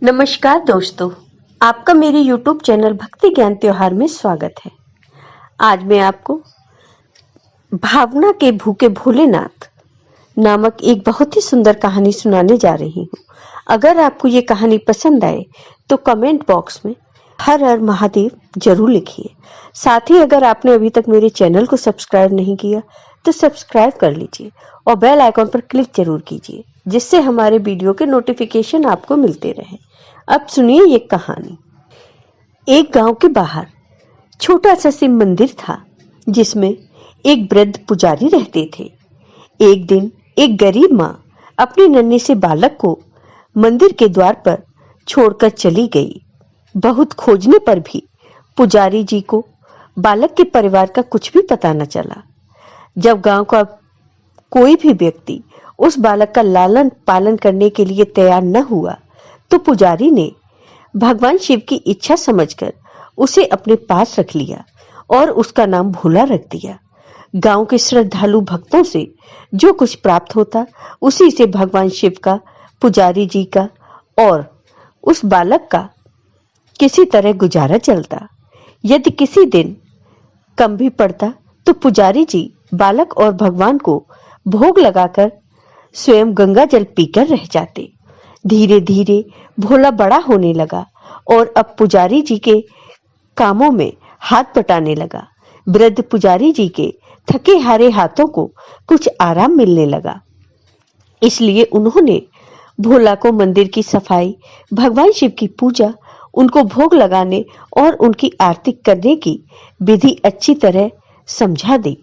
नमस्कार दोस्तों, आपका मेरे YouTube चैनल भक्ति ज्ञान त्योहार में स्वागत है। आज मैं आपको भावना के भूखे भोलेनाथ नामक एक बहुत ही सुंदर कहानी सुनाने जा रही हूँ। अगर आपको ये कहानी पसंद आए तो कमेंट बॉक्स में हर हर महादेव जरूर लिखिए। साथ ही अगर आपने अभी तक मेरे चैनल को सब्सक्राइब नहीं किया तो सब्सक्राइब कर लीजिए और बेल आइकॉन पर क्लिक जरूर कीजिए, जिससे हमारे वीडियो के नोटिफिकेशन आपको मिलते रहे। अब सुनिए ये कहानी। एक गांव के बाहर छोटा सा शिव मंदिर था, जिसमें एक वृद्ध पुजारी रहते थे। एक दिन एक गरीब माँ अपने नन्हे से बालक को मंदिर के द्वार पर छोड़कर चली गई। बहुत खोजने पर भी पुजारी जी को बालक के परिवार का कुछ भी पता न चला। जब गांव का कोई भी व्यक्ति उस बालक का लालन पालन करने के लिए तैयार न हुआ तो पुजारी ने भगवान शिव की इच्छा समझकर उसे अपने पास रख लिया और उसका नाम भोला रख दिया। गांव के श्रद्धालु भक्तों से जो कुछ प्राप्त होता उसी से भगवान शिव का, पुजारी जी का और उस बालक का किसी तरह गुजारा चलता। यदि किसी दिन कम भी पड़ता तो पुजारी जी बालक और भगवान को भोग लगाकर स्वयं गंगा जल पीकर रह जाते। धीरे धीरे भोला बड़ा होने लगा और अब पुजारी जी के कामों में हाथ बटाने लगा। वृद्ध पुजारी जी के थके हारे हाथों को कुछ आराम मिलने लगा। इसलिए उन्होंने भोला को मंदिर की सफाई, भगवान शिव की पूजा, उनको भोग लगाने और उनकी आरती करने की विधि अच्छी तरह समझा दी।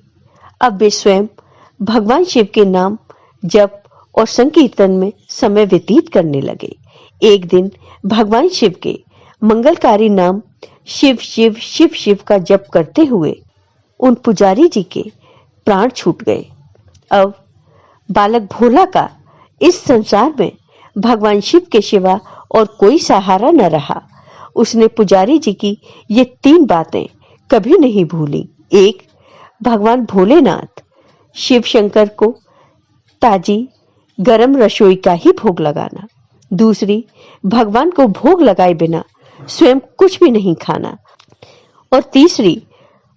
अब वे स्वयं भगवान शिव के नाम जप और संकीर्तन में समय व्यतीत करने लगे। एक दिन भगवान शिव के मंगलकारी नाम शिव शिव शिव शिव का जप करते हुए उन पुजारी जी के प्राण छूट गए। अब बालक भोला का इस संसार में भगवान शिव के सिवा और कोई सहारा न रहा। उसने पुजारी जी की ये 3 बातें कभी नहीं भूली। एक, भगवान भोलेनाथ शिव शंकर को ताजी गरम रसोई का ही भोग लगाना। दूसरी, भगवान को भोग लगाए बिना स्वयं कुछ भी नहीं खाना। और तीसरी,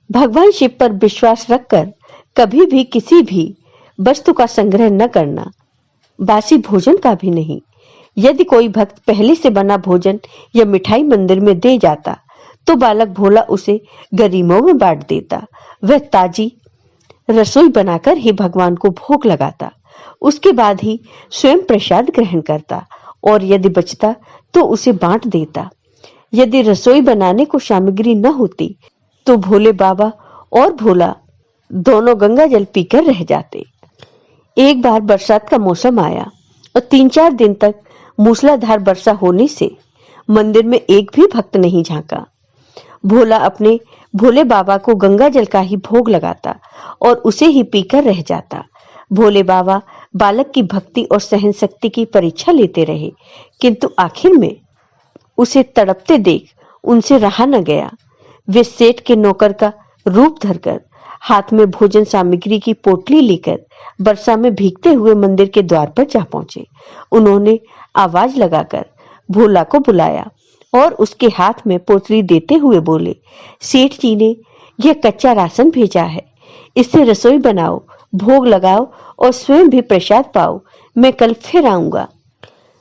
भगवान शिव पर विश्वास रखकर कभी भी किसी भी वस्तु का संग्रह न करना, बासी भोजन का भी नहीं। यदि कोई भक्त पहले से बना भोजन या मिठाई मंदिर में दे जाता तो बालक भोला उसे गरीबों में बांट देता। वह ताजी रसोई बनाकर ही भगवान को भोग लगाता। उसके बाद ही स्वयं प्रसाद ग्रहण करता और यदि बचता तो उसे बांट देता। यदि रसोई बनाने को सामग्री न होती तो भोले बाबा और भोला दोनों गंगा जल पीकर रह जाते। एक बार बरसात का मौसम आया और 3-4 दिन तक मूसलाधार वर्षा होने से मंदिर में एक भी भक्त नहीं झांका। भोला अपने भोले बाबा को गंगा जल का ही भोग लगाता और उसे ही पीकर रह जाता। भोले बाबा बालक की भक्ति और सहन शक्ति की परीक्षा लेते रहे, किंतु आखिर में उसे तड़पते देख उनसे रहा न गया। वे सेठ के नौकर का रूप धरकर हाथ में भोजन सामग्री की पोटली लेकर वर्षा में भीगते हुए मंदिर के द्वार पर जा पहुंचे। उन्होंने आवाज लगाकर भोला को बुलाया और उसके हाथ में पोटली देते हुए बोले, सेठ जी ने यह कच्चा राशन भेजा है, इससे रसोई बनाओ, भोग लगाओ और स्वयं भी प्रसाद पाओ। मैं कल फिर आऊंगा।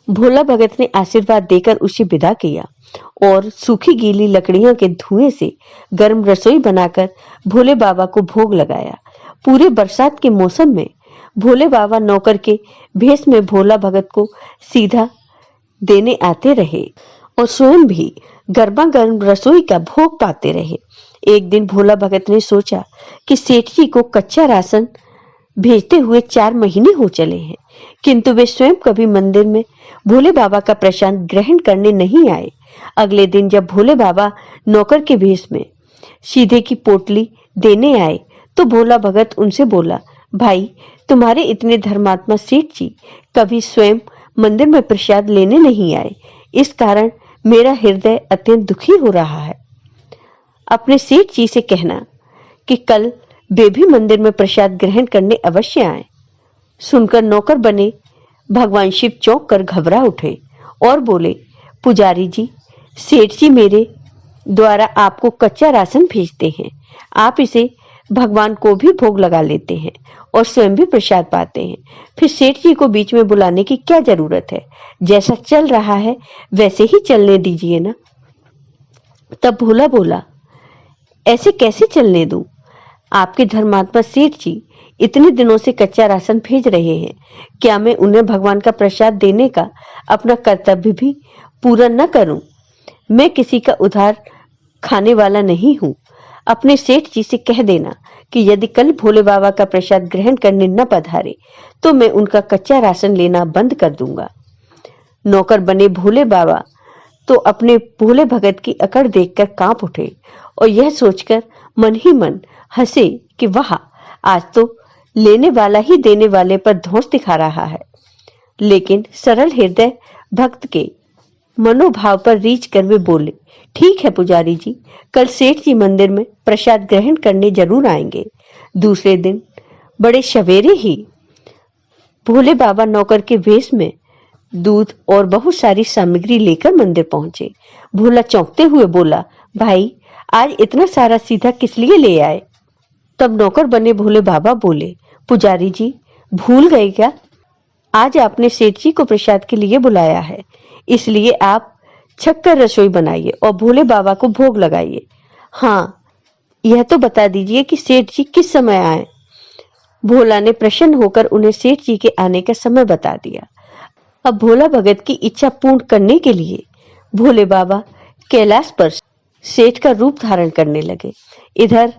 भोला भगत ने आशीर्वाद देकर उसे विदा किया और सूखी गीली लकड़ियों के धुएं से गर्म रसोई बनाकर भोले बाबा को भोग लगाया। पूरे बरसात के मौसम में भोले बाबा नौकर के भेष में भोला भगत को सीधा देने आते रहे और स्वयं भी गर्मा गर्म रसोई का भोग पाते रहे। एक दिन भोला भगत ने सोचा कि सेठ जी को कच्चा राशन भेजते हुए 4 महीने हो चले हैं, किंतु वे स्वयं कभी मंदिर में भोले बाबा का प्रसाद ग्रहण करने नहीं आए। अगले दिन जब भोले बाबा नौकर के भेष में सीधे की पोटली देने आए तो भोला भगत उनसे बोला, भाई, तुम्हारे इतने धर्मात्मा सेठ जी कभी स्वयं मंदिर में प्रसाद लेने नहीं आए, इस कारण मेरा हृदय अत्यंत दुखी हो रहा है। अपने सेठ जी से कहना कि कल वे भी मंदिर में प्रसाद ग्रहण करने अवश्य आए। सुनकर नौकर बने भगवान शिव चौंक कर घबरा उठे और बोले, पुजारी जी, सेठ जी मेरे द्वारा आपको कच्चा राशन भेजते हैं। आप इसे भगवान को भी भोग लगा लेते हैं और स्वयं भी प्रसाद पाते हैं। फिर सेठ जी को बीच में बुलाने की क्या जरूरत है? जैसा चल रहा है वैसे ही चलने दीजिए ना। तब भोला बोला, ऐसे कैसे चलने दूं? आपके धर्मात्मा सेठ जी इतने दिनों से कच्चा राशन भेज रहे हैं, क्या मैं उन्हें भगवान का प्रसाद देने का अपना कर्तव्य भी पूरा न करूं? मैं किसी का उधार खाने वाला नहीं हूं। अपने सेठ जी से कह देना कि यदि कल भोले बाबा का प्रसाद ग्रहण करने न पधारे तो मैं उनका कच्चा राशन लेना बंद कर दूंगा। नौकर बने भोले बाबा तो अपने भोले भगत की अकड़ देखकर कांप उठे और यह सोचकर मन ही मन हंसे कि वाह, आज तो लेने वाला ही देने वाले पर धौंस दिखा रहा है। लेकिन सरल हृदय भक्त के मनोभाव पर रीझ कर वे बोले, ठीक है पुजारी जी, कल सेठ जी मंदिर में प्रसाद ग्रहण करने जरूर आएंगे। दूसरे दिन बड़े सवेरे ही भोले बाबा नौकर के वेश में दूध और बहुत सारी सामग्री लेकर मंदिर पहुंचे। भोला चौंकते हुए बोला, भाई आज इतना सारा सीधा किस लिए ले आए? तब नौकर बने भोले बाबा बोले, पुजारी जी भूल गए क्या? आज आपने सेठ जी को प्रसाद के लिए बुलाया है, इसलिए आप छक्कर रसोई बनाइए और भोले बाबा को भोग लगाइए। हाँ, यह तो बता दीजिए कि सेठ जी किस समय आए? भोला ने प्रसन्न होकर उन्हें सेठ जी के आने का समय बता दिया। अब भोला भगत की इच्छा पूर्ण करने के लिए भोले बाबा कैलाश पर सेठ का रूप धारण करने लगे। इधर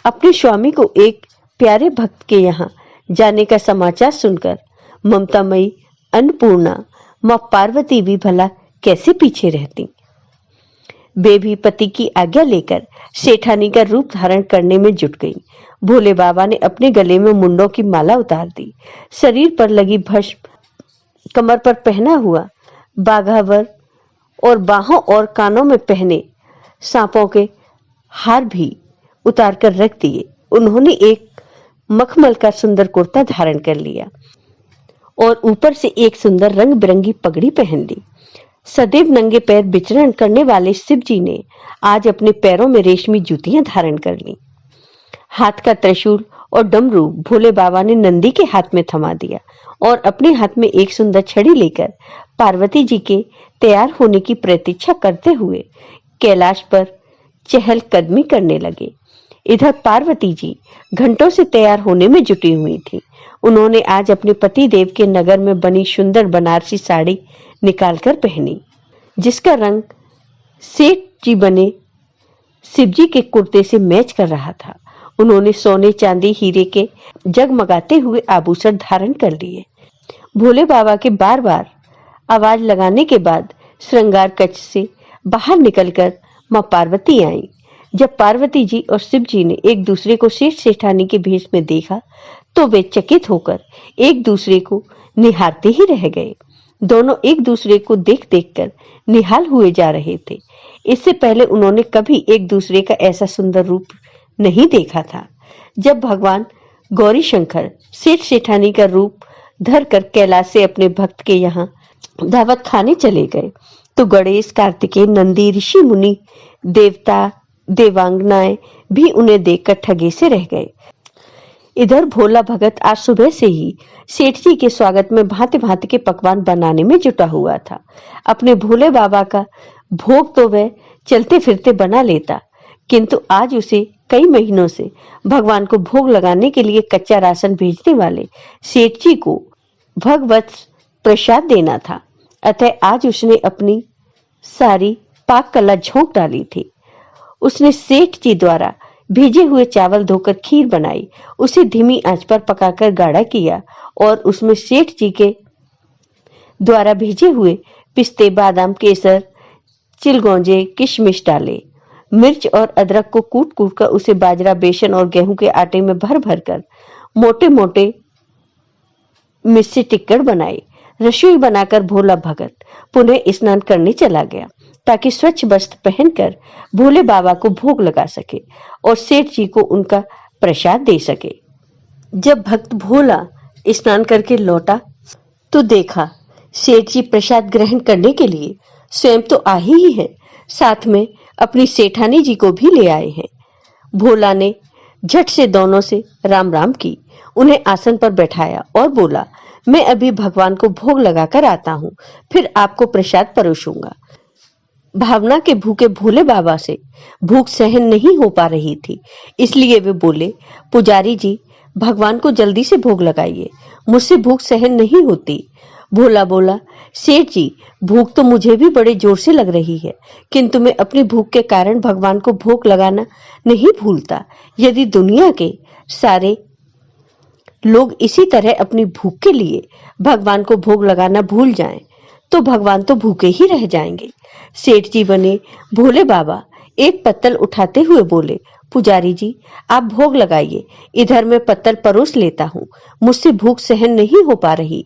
अपने स्वामी को एक प्यारे भक्त के यहाँ जाने का समाचार सुनकर ममतामयी अन्नपूर्णा मां पार्वती भी भला कैसे पीछे रहती। वे भी पति की आज्ञा लेकर सेठानी का रूप धारण करने में जुट गई। भोले बाबा ने अपने गले में मुंडों की माला उतार दी। शरीर पर लगी भस्म, कमर पर पहना हुआ बाघावर और बाहों और कानों में पहने सांपों के हार भी उतार कर रख दिए। उन्होंने एक मखमल का सुंदर कुर्ता धारण कर लिया और ऊपर से एक सुंदर रंग बिरंगी पगड़ी पहन ली। सदैव नंगे पैर विचरण करने वाले शिव जी ने आज अपने पैरों में रेशमी जूतियां धारण कर ली। हाथ का त्रिशूल और डमरू भोले बाबा ने नंदी के हाथ में थमा दिया और अपने हाथ में एक सुंदर छड़ी लेकर पार्वती जी के तैयार होने की प्रतीक्षा करते हुए कैलाश पर चहलकदमी करने लगे। इधर पार्वती जी घंटों से तैयार होने में जुटी हुई थी। उन्होंने आज अपने पति देव के नगर में बनी सुंदर बनारसी साड़ी निकालकर पहनी, जिसका रंग सेठ जी बने शिव जी के कुर्ते से मैच कर रहा था। उन्होंने सोने चांदी हीरे के जगमगाते हुए आभूषण धारण कर लिए। भोले बाबा के बार बार आवाज लगाने के बाद श्रृंगार कक्ष से बाहर निकलकर मां पार्वती आई। जब पार्वती जी और शिव जी ने एक दूसरे को सेठ सेठानी के भेष में देखा तो वे चकित होकर एक दूसरे को निहारते ही रह गए। दोनों एक दूसरे को देख देख कर निहाल हुए जा रहे थे। इससे पहले उन्होंने कभी एक दूसरे का ऐसा सुंदर रूप नहीं देखा था। जब भगवान गौरी शंकर सेठ सेठानी का रूप धर कर कैलाश से अपने भक्त के यहाँ दावत खाने चले गए तो गणेश, कार्तिकेय, नंदी, ऋषि मुनि, देवता देवांगनाएं भी उन्हें देखकर ठगे से रह गए। इधर भोला भगत आज सुबह से ही सेठ जी के स्वागत में भांति भांति के पकवान बनाने में जुटा हुआ था। अपने भोले बाबा का भोग तो वह चलते फिरते बना लेता, किंतु आज उसे कई महीनों से भगवान को भोग लगाने के लिए कच्चा राशन भेजने वाले सेठ जी को भगवत प्रसाद देना था। अतः आज उसने अपनी सारी पाक कला झोंक डाली थी। उसने सेठ जी द्वारा भेजे हुए चावल धोकर खीर बनाई, उसे धीमी आंच पर पकाकर गाढ़ा किया और उसमें सेठ जी के द्वारा भेजे हुए पिस्ते, बादाम, केसर, चिलगोंजे, किशमिश डाले। मिर्च और अदरक को कूट कूट कर उसे बाजरा, बेसन और गेहूं के आटे में भर भर कर मोटे मोटे मिस्सी टिक्कड़ बनाए। रसोई बनाकर भोला भगत पुनः स्नान करने चला गया ताकि स्वच्छ वस्त्र पहनकर भोले बाबा को भोग लगा सके और सेठ जी को उनका प्रसाद दे सके। जब भक्त भोला स्नान करके लौटा तो देखा सेठ जी प्रसाद ग्रहण करने के लिए स्वयं तो आ ही है, साथ में अपनी सेठानी जी को भी ले आए हैं। भोला ने झट से दोनों से राम राम की, उन्हें आसन पर बैठाया और बोला, मैं अभी भगवान को भोग लगाकर आता हूँ, फिर आपको प्रसाद परोसूंगा। भावना के भूखे भोले बाबा से भूख सहन नहीं हो पा रही थी, इसलिए वे बोले, पुजारी जी भगवान को जल्दी से भोग लगाइए, मुझसे भूख सहन नहीं होती। भोला बोला, सेठ जी भूख तो मुझे भी बड़े जोर से लग रही है, किंतु मैं अपनी भूख के कारण भगवान को भोग लगाना नहीं भूलता। यदि दुनिया के सारे लोग इसी तरह अपनी भूख के लिए भगवान को भोग लगाना भूल जाएं, तो भगवान तो भूखे ही रह जाएंगे। सेठ जी बने भोले बाबा एक पत्तल उठाते हुए बोले, पुजारी जी आप भोग लगाइए, इधर मैं पत्तल परोस लेता हूँ, मुझसे भूख सहन नहीं हो पा रही।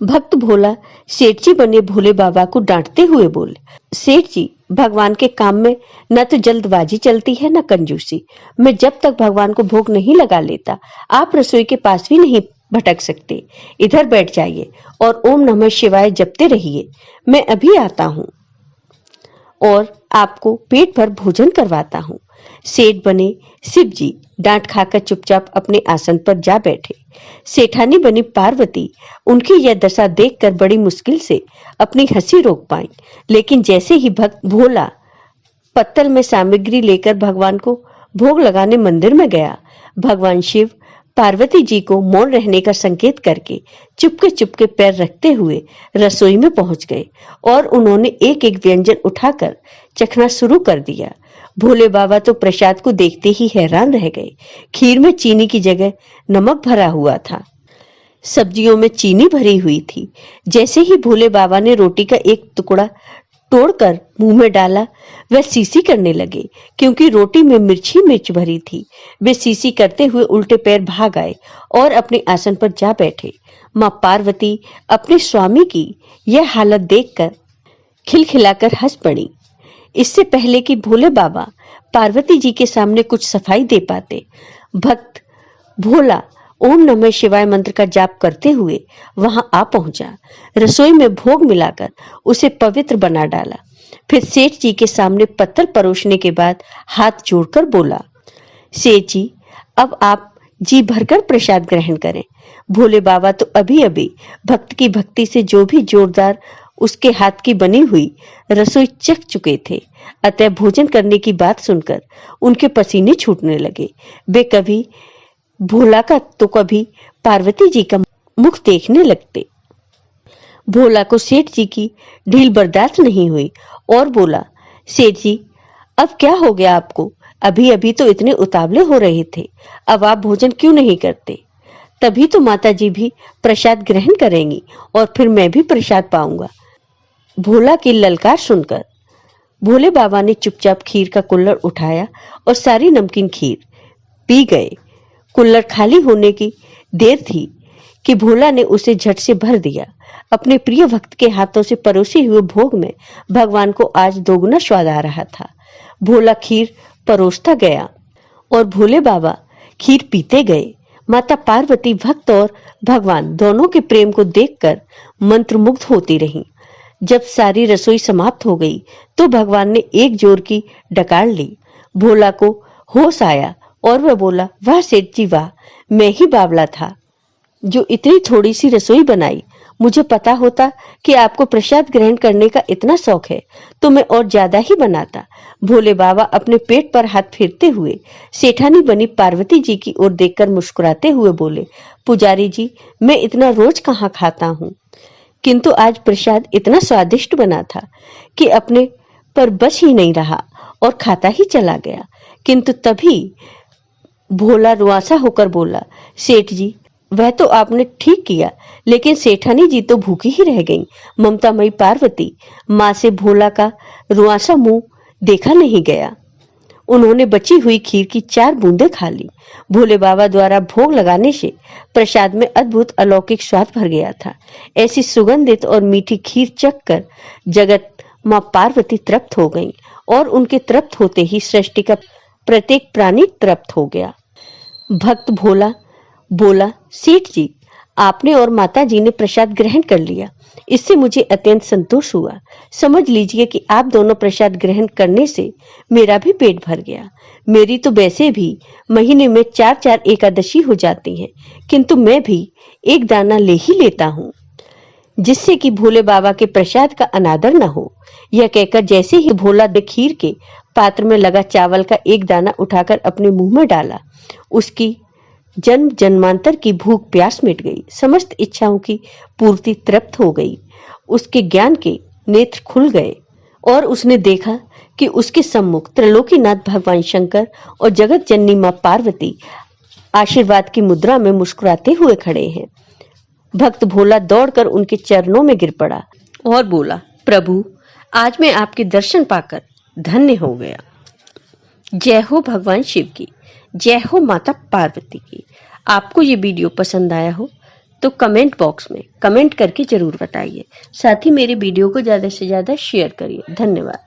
भक्त भोला सेठ जी बने भोले बाबा को डांटते हुए बोले, सेठ जी भगवान के काम में न तो जल्दबाजी चलती है न कंजूसी। मैं जब तक भगवान को भोग नहीं लगा लेता, आप रसोई के पास भी नहीं भटक सकते। इधर बैठ जाइए और ओम नमः शिवाय जपते रहिए, मैं अभी आता हूँ और आपको पेट भर भोजन करवाता हूँ। सेठ बने शिव जी डांट खाकर चुपचाप अपने आसन पर जा बैठे। सेठानी बनी पार्वती उनकी यह दशा देखकर बड़ी मुश्किल से अपनी हंसी रोक पाई, लेकिन जैसे ही भक्त भोला पत्तल में सामग्री लेकर भगवान को भोग लगाने मंदिर में गया, भगवान शिव पार्वती जी को मौन रहने का संकेत करके चुपके पैर रखते हुए रसोई में पहुंच गए और उन्होंने एक एक व्यंजन उठाकर चखना शुरू कर दिया। भोले बाबा तो प्रसाद को देखते ही हैरान रह गए। खीर में चीनी की जगह नमक भरा हुआ था, सब्जियों में चीनी भरी हुई थी। जैसे ही भोले बाबा ने रोटी का एक टुकड़ा तोड़कर मुंह में डाला, वह सीसी करने लगे, क्योंकि रोटी में मिर्च भरी थी। वे सीसी करते हुए उल्टे पैर भाग आए और अपने आसन पर जा बैठे। मां पार्वती अपने स्वामी की यह हालत देखकर खिलखिलाकर हंस पड़ी। इससे पहले कि भोले बाबा पार्वती जी के सामने कुछ सफाई दे पाते, भक्त भोला ओम नमः शिवाय मंत्र का जाप करते हुए वहां आ पहुंचा। रसोई में भोग मिलाकर उसे पवित्र बना डाला। फिर सेठ जी के सामने पत्तल परोसने के बाद हाथ जोड़कर बोला, सेठ जी अब आप जी भरकर प्रसाद ग्रहण करें। भोले बाबा तो अभी अभी भक्त की भक्ति से जो भी जोरदार उसके हाथ की बनी हुई रसोई चख चुके थे, अतः भोजन करने की बात सुनकर उनके पसीने छूटने लगे। वे कभी भोला का तो कभी पार्वती जी का मुख देखने लगते। भोला को सेठ जी की ढील बर्दाश्त नहीं हुई और बोला, सेठ जी अब क्या हो गया आपको? अभी अभी तो इतने उतावले हो रहे थे, अब आप भोजन क्यों नहीं करते? तभी तो माता जी भी प्रसाद ग्रहण करेंगी और फिर मैं भी प्रसाद पाऊंगा। भोला की ललकार सुनकर भोले बाबा ने चुपचाप खीर का कुल्हड़ उठाया और सारी नमकीन खीर पी गए। कुल्हड़ खाली होने की देर थी कि भोला ने उसे झट से भर दिया। अपने प्रिय भक्त के हाथों से परोसे हुए भोग में भगवान को आज दोगुना स्वाद आ रहा था। भोला खीर परोसता गया और भोले बाबा खीर पीते गए। माता पार्वती भक्त और भगवान दोनों के प्रेम को देखकर मंत्रमुग्ध होती रहीं। जब सारी रसोई समाप्त हो गई तो भगवान ने एक जोर की डकार ली। भोला को होश आया और वह बोला, वाह सेठ जी वाह, मैं ही बावला था जो इतनी थोड़ी सी रसोई बनाई। मुझे पता होता कि आपको प्रसाद ग्रहण करने का इतना शौक है तो मैं और ज्यादा ही बनाता। भोले बाबा अपने पेट पर हाथ फेरते हुए सेठानी बनी पार्वती जी की ओर देखकर मुस्कुराते हुए बोले, पुजारी जी मैं इतना रोज कहाँ खाता हूँ, किंतु आज प्रसाद इतना स्वादिष्ट बना था कि अपने पर बच ही नहीं रहा और खाता ही चला गया। किंतु तभी भोला रुआसा होकर बोला, सेठ जी वह तो आपने ठीक किया, लेकिन सेठानी जी तो भूखी ही रह गईं। ममतामयी पार्वती मां से भोला का रुआसा मुंह देखा नहीं गया। उन्होंने बची हुई खीर की 4 बूंदें खा ली। भोले बाबा द्वारा भोग लगाने से प्रसाद में अद्भुत अलौकिक स्वाद भर गया था। ऐसी सुगंधित और मीठी खीर चखकर जगत मां पार्वती तृप्त हो गईं और उनके तृप्त होते ही सृष्टि का प्रत्येक प्राणी तृप्त हो गया। भक्त भोला बोला, सेठ जी आपने और माता जी ने प्रसाद ग्रहण कर लिया, इससे मुझे अत्यंत संतोष हुआ। समझ लीजिए कि आप दोनों प्रसाद ग्रहण करने से मेरा भी पेट भर गया। मेरी तो वैसे भी महीने में 4-4 एकादशी हो जाती हैं, किंतु मैं भी एक दाना ले ही लेता हूँ, जिससे कि भोले बाबा के प्रसाद का अनादर न हो। यह कहकर जैसे ही भोला खीर के पात्र में लगा चावल का एक दाना उठाकर अपने मुंह में डाला, उसकी जन्म जन्मांतर की भूख प्यास मिट गई, समस्त इच्छाओं की पूर्ति तृप्त हो गई। उसके ज्ञान के नेत्र खुल गए और उसने देखा कि उसके सम्मुख त्रिलोकीनाथ भगवान शंकर और जगत जननी मां पार्वती आशीर्वाद की मुद्रा में मुस्कुराते हुए खड़े हैं। भक्त भोला दौड़कर उनके चरणों में गिर पड़ा और बोला, प्रभु, आज मैं आपके दर्शन पाकर धन्य हो गया। जय हो भगवान शिव की, जय हो माता पार्वती की। आपको ये वीडियो पसंद आया हो तो कमेंट बॉक्स में कमेंट करके जरूर बताइए। साथ ही मेरे वीडियो को ज्यादा से ज्यादा शेयर करिए। धन्यवाद।